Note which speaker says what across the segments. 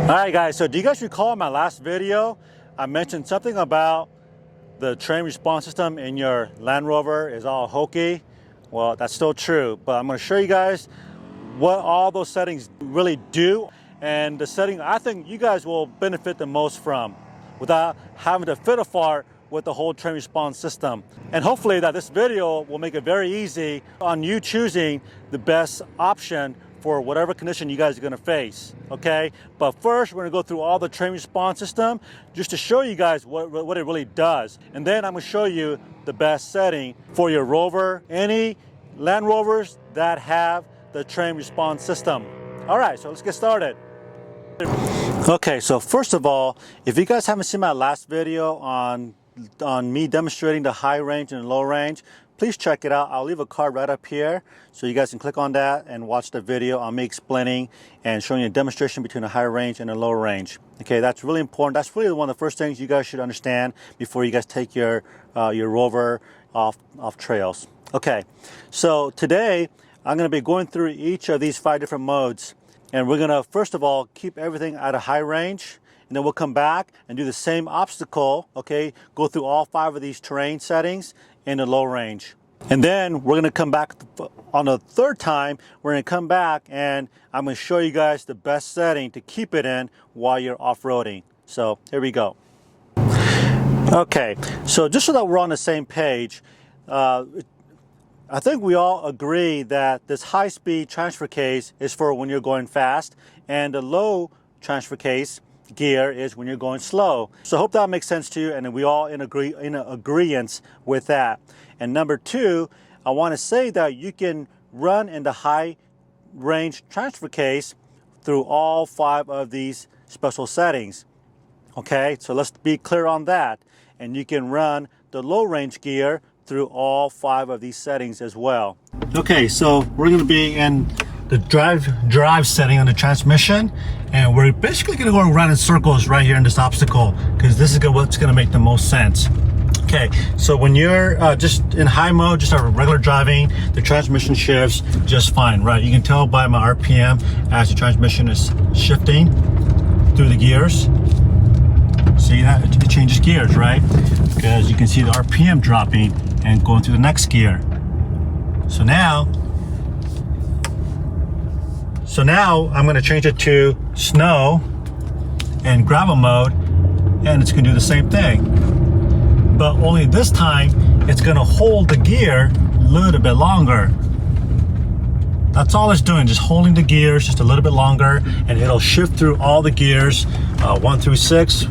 Speaker 1: Alright guys, so do you guys recall in my last video I mentioned something about the train response system in your Land Rover is all hokey? Well, that's still true, but I'm going to show you guys what all those settings really do, and the setting I think you guys will benefit the most from without having to fiddle fart with the whole train response system. And hopefully that this video will make it very easy on you choosing the best option for whatever condition you guys are going to face, okay? But first, we're going to go through all the train response system just to show you guys what it really does. And then I'm going to show you the best setting for your Rover, any Land Rovers that have the train response system. All right, so let's get started. Okay, so first of all, if you guys haven't seen my last video on me demonstrating the high range and low range, please check it out. I'll leave a card right up here so you guys can click on that and watch the video on me explaining and showing you a demonstration between a high range and a low range. Okay, that's really important. That's really one of the first things you guys should understand before you guys take your Rover off trails. Okay, so today I'm going to be going through each of these 5 different modes, and we're going to first of all keep everything at a high range. And then we'll come back and do the same obstacle, okay? Go through all 5 of these terrain settings in the low range. And then we're gonna come back on the third time, we're gonna come back and I'm gonna show you guys the best setting to keep it in while you're off-roading. So here we go. Okay, so just so that we're on the same page, I think we all agree that this high-speed transfer case is for when you're going fast, and the low transfer case gear is when you're going slow. So I hope that makes sense to you, and we all in agreement with that. And number 2, I want to say that you can run in the high range transfer case through all 5 of these special settings. Okay, so let's be clear on that. And you can run the low range gear through all 5 of these settings as well. Okay, so we're going to be in the drive setting on the transmission, and we're basically going to go around in circles right here in this obstacle because this is what's going to make the most sense. Okay, so when you're just in high mode, just a regular driving, the transmission shifts just fine, right? You can tell by my RPM as the transmission is shifting through the gears. See that? It changes gears, right? Because you can see the RPM dropping and going to the next gear. So now I'm going to change it to snow and gravel mode, and it's going to do the same thing. But only this time, it's going to hold the gear a little bit longer. That's all it's doing, just holding the gears just a little bit longer, and it'll shift through all the gears, 1 through 6,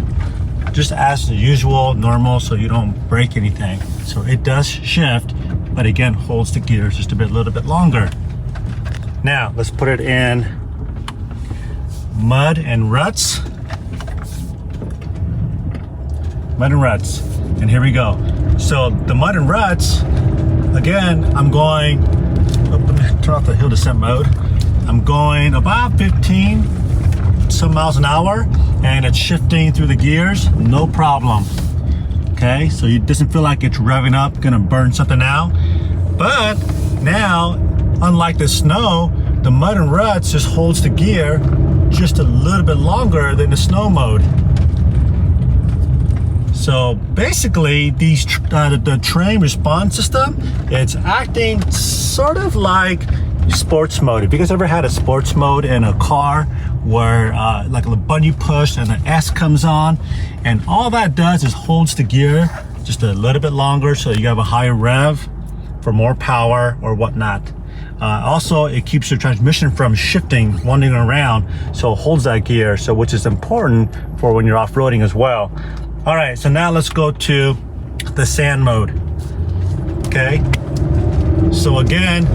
Speaker 1: just as the usual, normal, so you don't break anything. So it does shift, but again, holds the gears just a little bit longer. Now, let's put it in mud and ruts. Mud and ruts. And here we go. So the mud and ruts, again, I'm going, let me turn off the hill descent mode. I'm going about 15 some miles an hour, and it's shifting through the gears, no problem. Okay, so it doesn't feel like it's revving up, gonna burn something out. But now, unlike the snow, the mud and ruts just holds the gear just a little bit longer than the snow mode. So basically, the train response system, it's acting sort of like sports mode. If you guys ever had a sports mode in a car where like a button you push and the S comes on, and all that does is holds the gear just a little bit longer so you have a higher rev for more power or whatnot. Also, it keeps your transmission from shifting, wandering around, so it holds that gear, so which is important for when you're off-roading as well. All right, so now let's go to the sand mode. Okay, so again,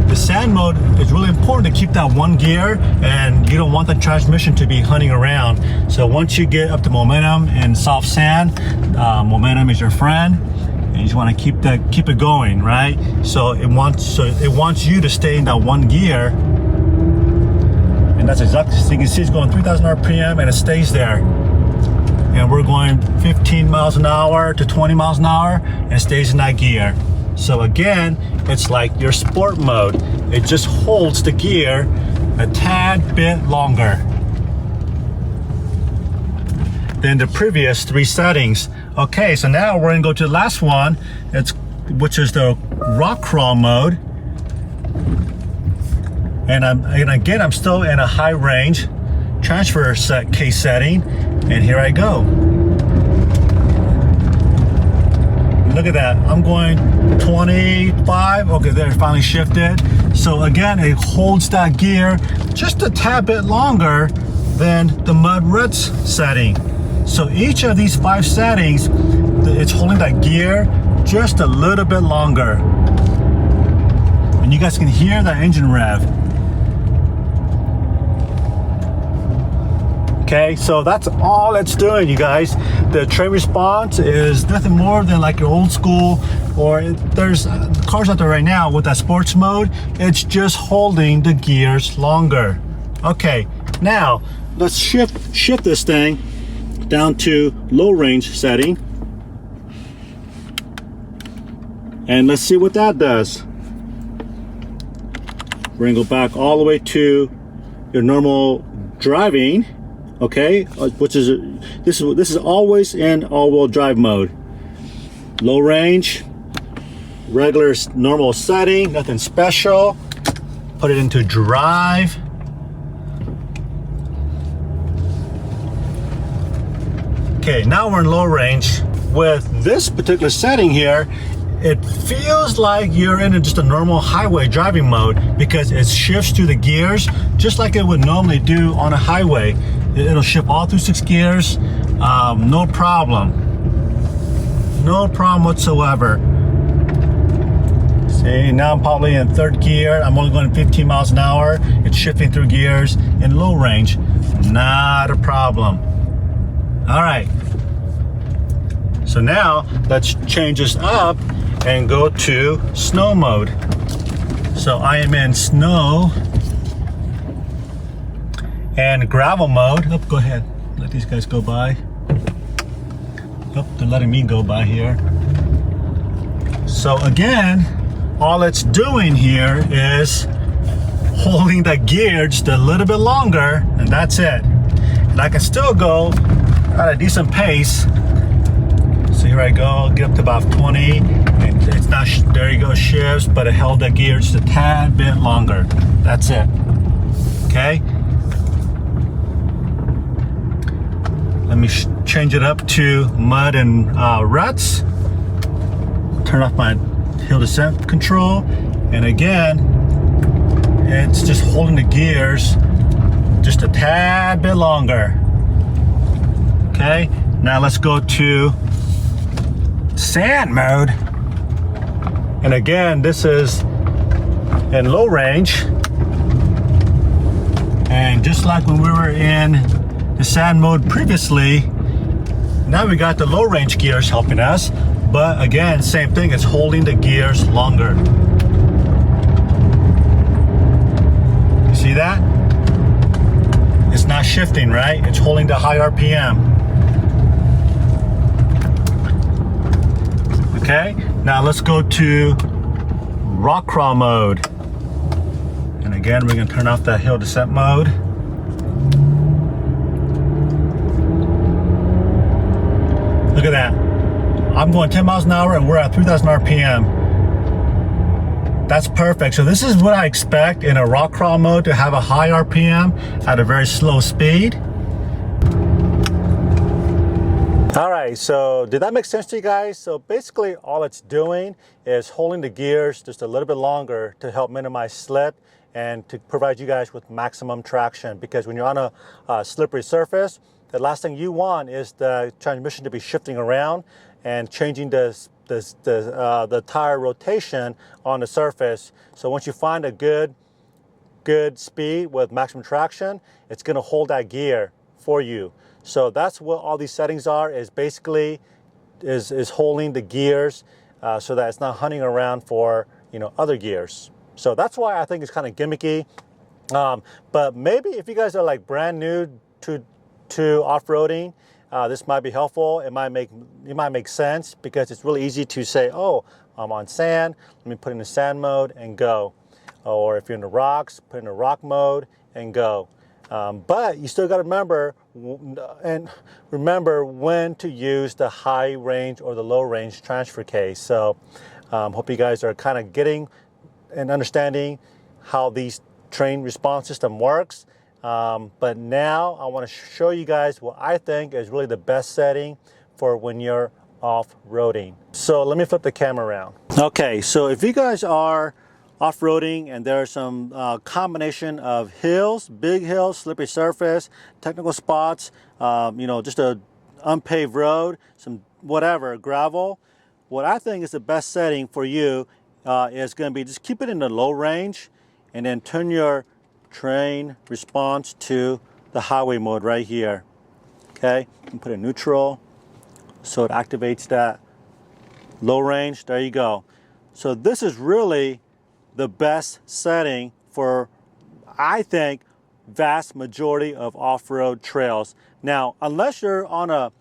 Speaker 1: the sand mode is really important to keep that one gear, and you don't want the transmission to be hunting around. So once you get up to momentum in soft sand, momentum is your friend. You just want to keep it going, right? So it wants you to stay in that one gear, and that's exactly, so you can see it's going 3,000 RPM and it stays there. And we're going 15 miles an hour to 20 miles an hour, and it stays in that gear. So again, it's like your sport mode. It just holds the gear a tad bit longer. than the previous 3 settings. Okay, so now we're gonna go to the last one, which is the rock crawl mode. And again, I'm still in a high range transfer case setting, and here I go. Look at that, I'm going 25, okay, there, it finally shifted. So again, it holds that gear just a tad bit longer than the mud ruts setting. So each of these 5 settings, it's holding that gear just a little bit longer. And you guys can hear that engine rev. Okay, so that's all it's doing, you guys. The train response is nothing more than like your old school, or there's cars out there right now with that sports mode. It's just holding the gears longer. Okay, now let's shift this thing down to low range setting. And let's see what that does. We're gonna go back all the way to your normal driving. Okay, which is this is always in all-wheel drive mode. Low range, regular normal setting, nothing special. Put it into drive. Okay, now we're in low range. With this particular setting here, it feels like you're in just a normal highway driving mode because it shifts through the gears just like it would normally do on a highway. It'll shift all through 6 gears, no problem. No problem whatsoever. See, now I'm probably in 3rd gear. I'm only going 15 miles an hour. It's shifting through gears in low range. Not a problem. All right. So now let's change this up and go to snow mode. So I am in snow and gravel mode. Oh, go ahead, let these guys go by. Oh, they're letting me go by here. So again, all it's doing here is holding the gear just a little bit longer, and that's it. And I can still go at a decent pace. So here I go, get up to about 20, and it's not, there you go, shifts, but it held the gear just a tad bit longer. That's it, okay? Let me change it up to mud and ruts. Turn off my hill descent control, and again, it's just holding the gears just a tad bit longer. Okay, now let's go to sand mode, and again, this is in low range, and just like when we were in the sand mode previously, now we got the low range gears helping us, but again, same thing, it's holding the gears longer. You see that? It's not shifting, right? It's holding the high RPM. Okay, now let's go to rock crawl mode. And again, we're gonna turn off that hill descent mode. Look at that. I'm going 10 miles an hour and we're at 3,000 RPM. That's perfect. So this is what I expect in a rock crawl mode, to have a high RPM at a very slow speed. All right, so did that make sense to you guys? So basically all it's doing is holding the gears just a little bit longer to help minimize slip and to provide you guys with maximum traction, because when you're on a slippery surface, the last thing you want is the transmission to be shifting around and changing the tire rotation on the surface. So once you find a good speed with maximum traction, it's gonna hold that gear for you. So that's what all these settings are, is basically is holding the gears so that it's not hunting around for, you know, other gears. So that's why I think it's kind of gimmicky. But maybe if you guys are like brand new to off-roading, this might be helpful. It might make sense, because it's really easy to say, oh, I'm on sand, let me put in the sand mode and go. Or if you're in the rocks, put in the rock mode and go. But you still got to remember when to use the high range or the low range transfer case. So hope you guys are kind of getting and understanding how these train response system works. But now I want to show you guys what I think is really the best setting for when you're off-roading. So let me flip the camera around. Okay, so if you guys are off-roading and there's some combination of hills, big hills, slippery surface, technical spots, just a unpaved road, some whatever, gravel, what I think is the best setting for you is going to be just keep it in the low range and then turn your train response to the highway mode right here. Okay, and put it in neutral so it activates that low range. There you go. So this is really the best setting for, I think, vast majority of off-road trails. Now, unless you're on a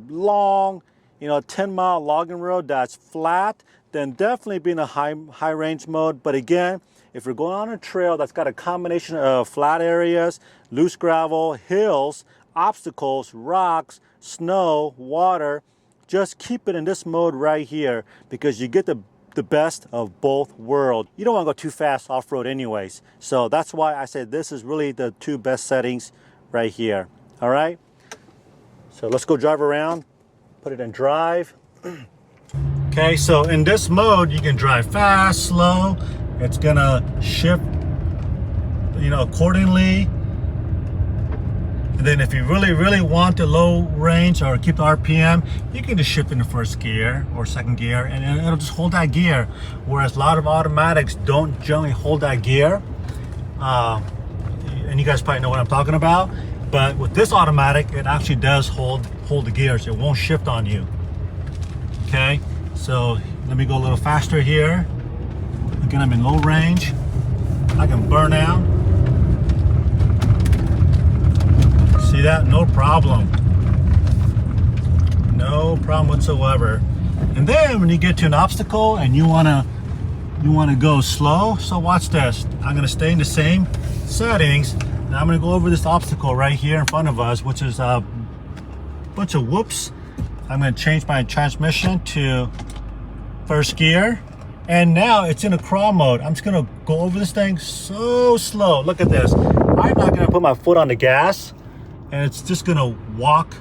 Speaker 1: long, 10-mile logging road that's flat, then definitely be in a high range mode. But again, if you're going on a trail that's got a combination of flat areas, loose gravel, hills, obstacles, rocks, snow, water, just keep it in this mode right here because you get the best of both worlds. You don't want to go too fast off-road anyways. So that's why I said this is really the two best settings right here. All right. So let's go drive around, put it in drive. Okay, so in this mode, you can drive fast, slow. It's gonna shift, accordingly. And then if you really want the low range or keep the RPM, you can just shift into first gear or second gear and it'll just hold that gear. Whereas a lot of automatics don't generally hold that gear. And you guys probably know what I'm talking about. But with this automatic, it actually does hold the gears. It won't shift on you. Okay, so let me go a little faster here. Again, I'm in low range. I can burn out. See that? No problem. No problem whatsoever. And then when you get to an obstacle and you wanna go slow, so watch this. I'm gonna stay in the same settings. Now I'm gonna go over this obstacle right here in front of us, which is a bunch of whoops. I'm gonna change my transmission to first gear. And now it's in a crawl mode. I'm just gonna go over this thing so slow. Look at this. I'm not gonna put my foot on the gas. And it's just gonna walk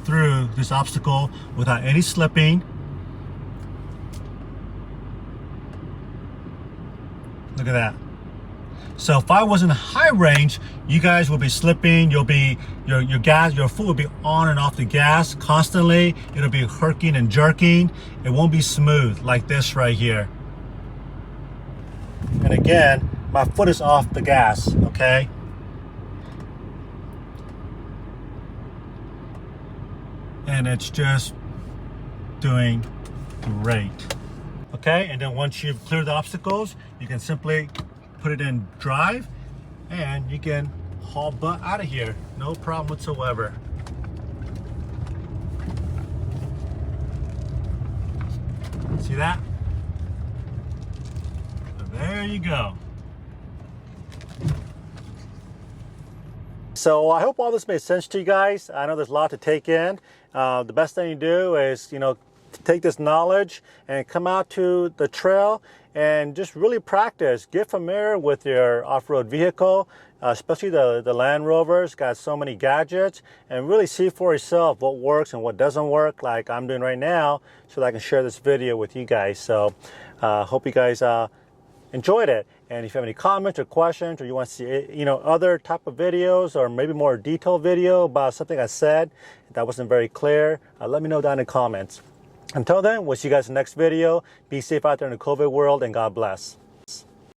Speaker 1: through this obstacle without any slipping. Look at that. So if I was in high range, you guys will be slipping. You'll be your foot will be on and off the gas constantly. It'll be herking and jerking. It won't be smooth like this right here. And again, my foot is off the gas, okay? And it's just doing great. Okay, and then once you've cleared the obstacles, you can simply put it in drive and you can haul butt out of here. No problem whatsoever. See that? So there you go. So I hope all this made sense to you guys. I know there's a lot to take in. The best thing to do is, take this knowledge and come out to the trail and just really practice. Get familiar with your off-road vehicle, especially the Land Rovers. Got so many gadgets, and really see for yourself what works and what doesn't work, like I'm doing right now, so that I can share this video with you guys. So hope you guys enjoyed it. And if you have any comments or questions, or you want to see other type of videos, or maybe more detailed video about something I said that wasn't very clear, let me know down in the comments. Until then, we'll see you guys in the next video. Be safe out there in the COVID world, and God bless.